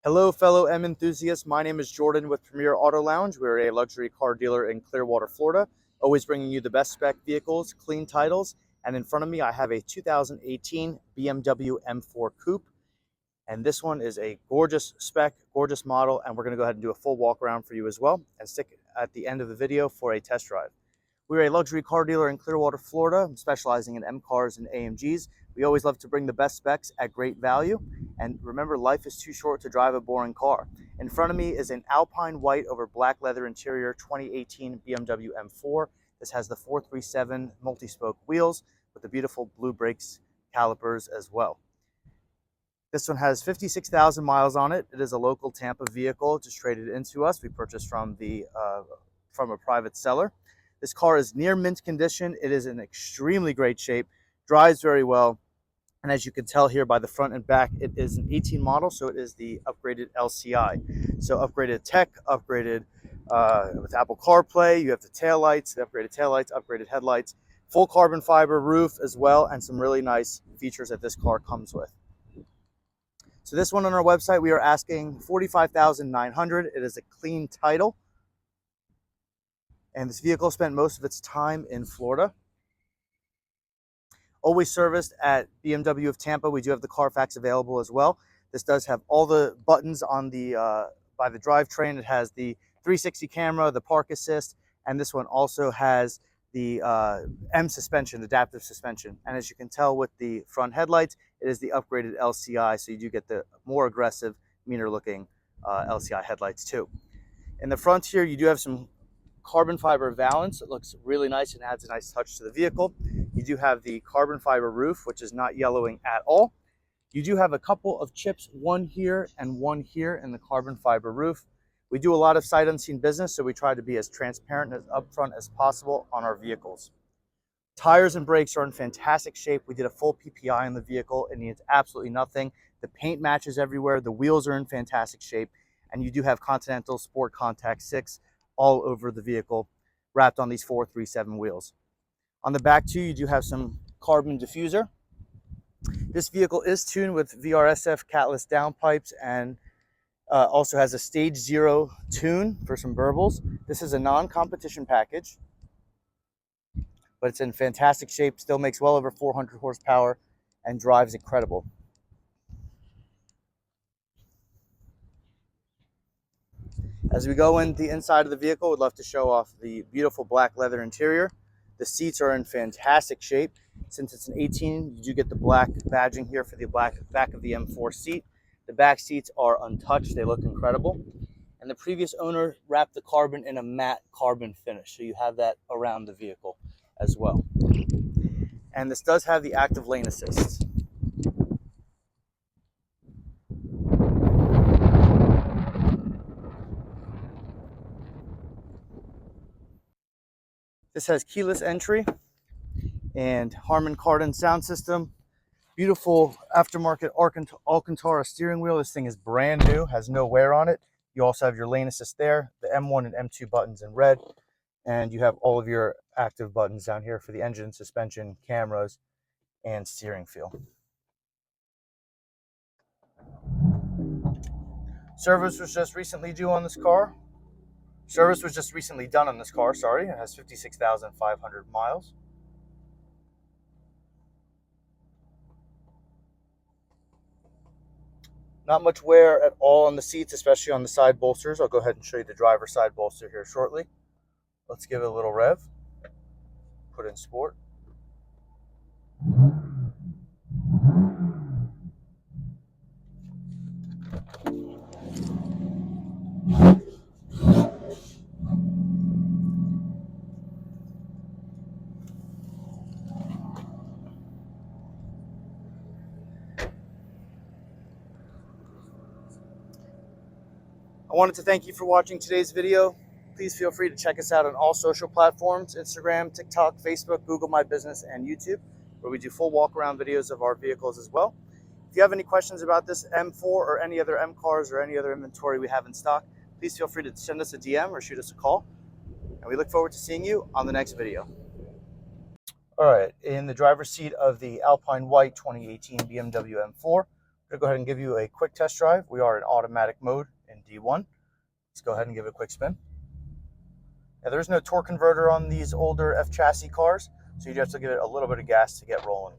Hello, fellow M enthusiasts. My name is Jordan with Premier Auto Lounge. We're a luxury car dealer in Clearwater, Florida, always bringing you the best spec vehicles, clean titles. And in front of me, I have a 2018 BMW M4 Coupe. And this one is a gorgeous spec, gorgeous model. And we're going to go ahead and do a full walk around for you as well and stick at the end of the video for a test drive. We're a luxury car dealer in Clearwater, Florida, specializing in M cars and AMGs. We always love to bring the best specs at great value. And remember, life is too short to drive a boring car. In front of me is an Alpine White over black leather interior 2018 BMW M4. This has the 437 multi-spoke wheels with the beautiful blue brakes calipers as well. This one has 56,000 miles on it. It is a local Tampa vehicle, just traded into us. We purchased from a private seller. This car is near mint condition. It is in extremely great shape, drives very well. And as you can tell here by the front and back, it is an 18 model, so it is the upgraded LCI. So upgraded tech, upgraded with Apple CarPlay. You have the taillights, the upgraded taillights, upgraded headlights, full carbon fiber roof as well, and some really nice features that this car comes with. So this one on our website, we are asking $45,900. It is a clean title. And this vehicle spent most of its time in Florida. Always serviced at BMW of Tampa. We do have the Carfax available as well. This does have all the buttons on the by the drivetrain. It has the 360 camera, the park assist, and this one also has the M suspension, adaptive suspension. And as you can tell with the front headlights, it is the upgraded LCI, so you do get the more aggressive, meaner looking LCI headlights too. In the front here, you do have some carbon fiber valance. It looks really nice and adds a nice touch to the vehicle. You do have the carbon fiber roof, which is not yellowing at all. You do have a couple of chips, one here and one here in the carbon fiber roof. We do a lot of sight unseen business, so we try to be as transparent and as upfront as possible on our vehicles. Tires and brakes are in fantastic shape. We did a full PPI on the vehicle. It needs absolutely nothing. The paint matches everywhere. The wheels are in fantastic shape. And you do have Continental Sport Contact 6 all over the vehicle, wrapped on these 437 wheels. On the back too, you do have some carbon diffuser. This vehicle is tuned with VRSF catless downpipes and also has a stage 0 tune for some burbles. This is a non-competition package, but it's in fantastic shape, still makes well over 400 horsepower and drives incredible. As we go in the inside of the vehicle, we'd love to show off the beautiful black leather interior. The seats are in fantastic shape. Since it's an 18, you do get the black badging here for the back of the M4 seat. The back seats are untouched. They look incredible. And the previous owner wrapped the carbon in a matte carbon finish, so you have that around the vehicle as well. And this does have the active lane assist. This has keyless entry and Harman Kardon sound system. Beautiful aftermarket Alcantara steering wheel. This thing is brand new, has no wear on it. You also have your lane assist there, the M1 and M2 buttons in red, and you have all of your active buttons down here for the engine, suspension, cameras, and steering feel. Service was just recently due on this car. Service was just recently done on this car, sorry. It has 56,500 miles. Not much wear at all on the seats, especially on the side bolsters. I'll go ahead and show you the driver's side bolster here shortly. Let's give it a little rev. Put in sport. I wanted to thank you for watching today's video. Please feel free to check us out on all social platforms, Instagram, TikTok, Facebook, Google My Business, and YouTube, where we do full walk-around videos of our vehicles as well. If you have any questions about this M4 or any other M cars or any other inventory we have in stock, please feel free to send us a DM or shoot us a call. And we look forward to seeing you on the next video. All right, in the driver's seat of the Alpine White 2018 BMW M4, I'm going to go ahead and give you a quick test drive. We are in automatic mode in D1. Let's go ahead and give it a quick spin. Now, there's no torque converter on these older F chassis cars, so you have to give it a little bit of gas to get rolling.